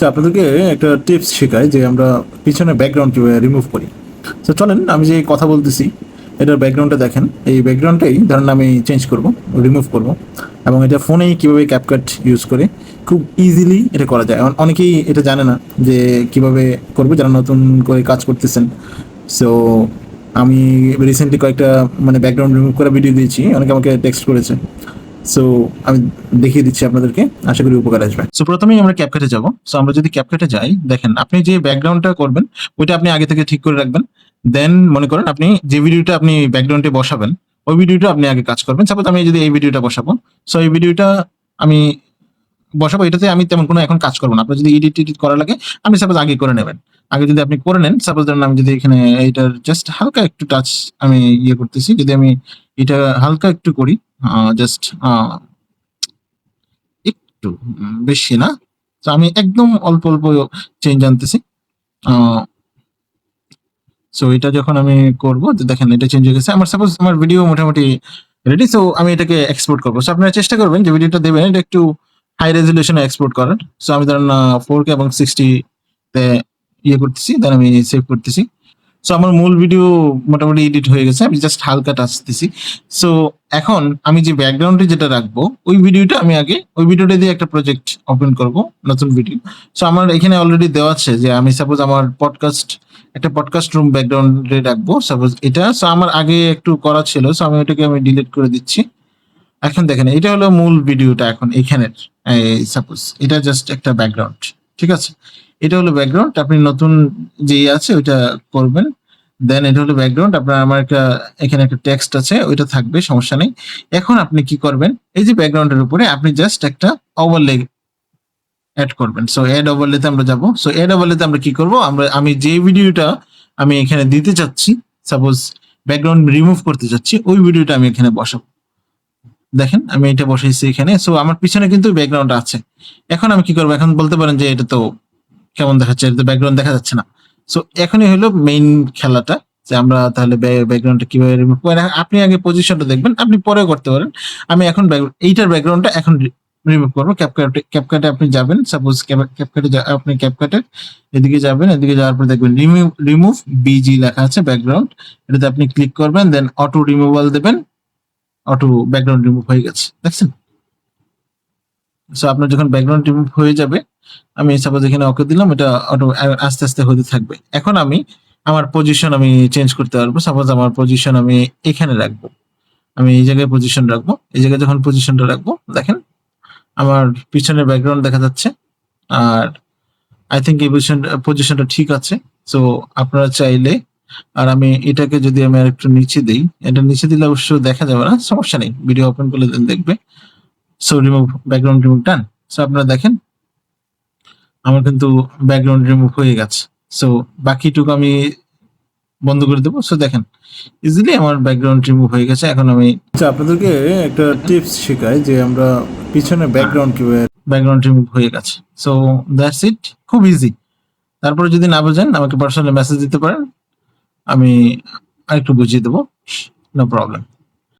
তো আপনাদেরকে একটা টিপস শেখাই যে আমরা পিছনে ব্যাকগ্রাউন্ড কিভাবে রিমুভ করি। তো চলেন, আমি যে কথা বলতেছি এটার ব্যাকগ্রাউন্ডটা দেখেন। এই ব্যাকগ্রাউন্ডটাই ধরেন আমি চেঞ্জ করব, রিমুভ করব, এবং এটা ফোনেই কীভাবে ক্যাপকাট ইউজ করে খুব ইজিলি এটা করা যায়। অনেকেই এটা জানে না যে কিভাবে করবে, যারা নতুন করে কাজ করতেছেন। সো আমি রিসেন্টলি কয়েকটা মানে ব্যাকগ্রাউন্ড রিমুভ করা ভিডিও দিয়েছি, অনেকে আমাকে টেক্সট করেছে। সো আমি দেখিয়ে দিচ্ছি আপনাদেরকে, আশা করি উপকার আসবে। সো প্রথমেই আমরা ক্যাপকাটে যাব। সো আমরা যদি ক্যাপকাটে যাই, দেখেন আপনি যে ব্যাকগ্রাউন্ডটা করবেন ওইটা আপনি আগে থেকে ঠিক করে রাখবেন। দেন মনে করেন আপনি যে ভিডিওটা আপনি ব্যাকগ্রাউন্ডে বসাবেন ওই ভিডিওটা আপনি আগে কাজ করবেন। সাপোজ আমি যদি এই ভিডিওটা বসাবো, সো এই ভিডিওটা আমি বসাবো, এটাতে আমি তেমন কোনো এখন কাজ করবো না। আপনার যদি এডিট করা লাগে আপনি সাপোজ আগে করে নেবেন। আগে যদি আপনি করে নেন, সাপোজ ধরেন আমি যদি এখানে এইটার জাস্ট হালকা একটু টাচ আমি ইয়ে করতেছি, যদি আমি এটা হালকা একটু করি, জাস্ট একটু, বেশি না। তো আমি একদম অল্প অল্প চেঞ্জ আনতেছি। সো এটা যখন আমি করব, দেখেন এটা চেঞ্জ হয়ে গেছে। আমার সাপোজ আমার ভিডিও মোটামুটি রেডি। সো আমি এটাকে এক্সপোর্ট করবো। সো আপনারা চেষ্টা করবেন যে ভিডিওটা দেবেন এটা একটু হাই রেজলিউশনে এক্সপোর্ট করার। সো আমি ধরেন 4K এবং 60 তে ইয়ে করতেছি, দেন আমি সেভ করতেছি। সো আমার মূল ভিডিও মোটামুটি এডিট হয়ে গেছে, আমি জাস্ট হালকা টাচ দিছি। সো এখন আমি যে ব্যাকগ্রাউন্ডে যেটা রাখবো ওই ভিডিওটা আমি আগে ওই ভিডিওটা দিয়ে একটা প্রজেক্ট ওপেন করব, নতুন ভিডিও। সো আমার এখানে অলরেডি দেওয়া আছে যে আমি সাপোজ আমার একটা পডকাস্ট রুম ব্যাকগ্রাউন্ডে রাখবো, সাপোজ এটা। সো আমার আগে একটু করা ছিল, সো আমি ওটাকে আমি ডিলিট করে দিচ্ছি। এখন দেখেন এটা হলো মূল ভিডিওটা, এখন এখানের সাপোজ এটা জাস্ট একটা ব্যাকগ্রাউন্ড, ঠিক আছে? এটা হলো ব্যাকগ্রাউন্ড, আপনি নতুন যে আছে ওইটা করবেন। দেন এটা হলো ব্যাকগ্রাউন্ড, আপনার আমার এখানে একটা টেক্সট আছে, ওইটা থাকবে, সমস্যা নেই। এখন আপনি কি করবেন, এই যে ব্যাকগ্রাউন্ডের উপরে আপনি জাস্ট একটা ওভারলে অ্যাড করবেন। সো অ্যাড ওভারলেতে আমরা যাব। সো অ্যাড ওভারলেতে আমরা কি করব, আমি যে ভিডিওটা আমি এখানে দিতে চাচ্ছি, সাপোজ ব্যাকগ্রাউন্ড রিমুভ করতে চাচ্ছি, ওই ভিডিওটা আমি এখানে বসাবো। দেখেন আমি এটা বসাইছি এখানে। সো আমার পিছনে কিন্তু ব্যাকগ্রাউন্ড আছে। এখন আমি কি করবো, এখন বলতে পারেন যে এটা তো কেমন দেখাচ্ছে, এটা তো ব্যাকগ্রাউন্ড দেখা যাচ্ছে না। সো এখনই হলো মেইন খেলাটা, যে আমরা তাহলে ব্যাকগ্রাউন্ডটা কিভাবে রিমুভ করি। আপনি আগে পজিশনটা দেখবেন, আপনি পরেও করতে পারেন। আমি এখন এইটার ব্যাকগ্রাউন্ডটা এখন রিমুভ করবো। ক্যাপকাটে আপনি যাবেন, সাপোজ আপনি ক্যাপকাটে এদিকে যাবেন, এদিকে যাওয়ার পর দেখবেন রিমুভ বিজি লেখা আছে ব্যাকগ্রাউন্ড, এটাতে আপনি ক্লিক করবেন, দেন অটো রিমুভাল দেবেন। অটো ব্যাকগ্রাউন্ড রিমুভ হয়ে গেছে, দেখছেন? সো আপনার যখন ব্যাকগ্রাউন্ড রিমুভ হয়ে যাবে, আমি সাপোজ এখানে ওকে দিলাম, এটা অটো আস্তে আস্তে হতে থাকবে। এখন আমি আমার পজিশন আমি চেঞ্জ করতে পারবো। সাপোজ আমার পজিশন আমি এখানে রাখবো, আমি এই জায়গায় পজিশন রাখবো। এই জায়গায় যখন পজিশনটা রাখবো, দেখেন আমার পিছনের ব্যাকগ্রাউন্ড দেখা যাচ্ছে। আর আই থিঙ্ক এই পজিশনটা ঠিক আছে। সো আপনারা চাইলে, আর আমি এটাকে যদি আমি আরেকটু নিচে দিই, এটা নিচে দিলে অবশ্য দেখা যাবে না, সমস্যা নেই, ভিডিও ওপেন করলে দেখবে। সো রিমুভ, ব্যাকগ্রাউন্ড রিমুভ ডান। সো আপনারা দেখেন আমার কিন্তু ব্যাকগ্রাউন্ড রিমুভ হয়ে গেছে। সো বাকিটুকু আমি বন্ধ করে দেবো। সো দেখেন ইজিলি আমার ব্যাকগ্রাউন্ড রিমুভ হয়ে গেছে। এখন আমি আপনাদেরকে একটা টিপস শেখাই যে আমরা পিছনে ব্যাকগ্রাউন্ড কিভাবে, ব্যাকগ্রাউন্ড রিমুভ হয়ে গেছে। সো দ্যাটস ইট, খুব ইজি। তারপরে যদি না বোঝেন আমাকে পার্সোনালি মেসেজ দিতে পারেন, আমি আরেকটু বুঝিয়ে দেবো, নো প্রবলেম।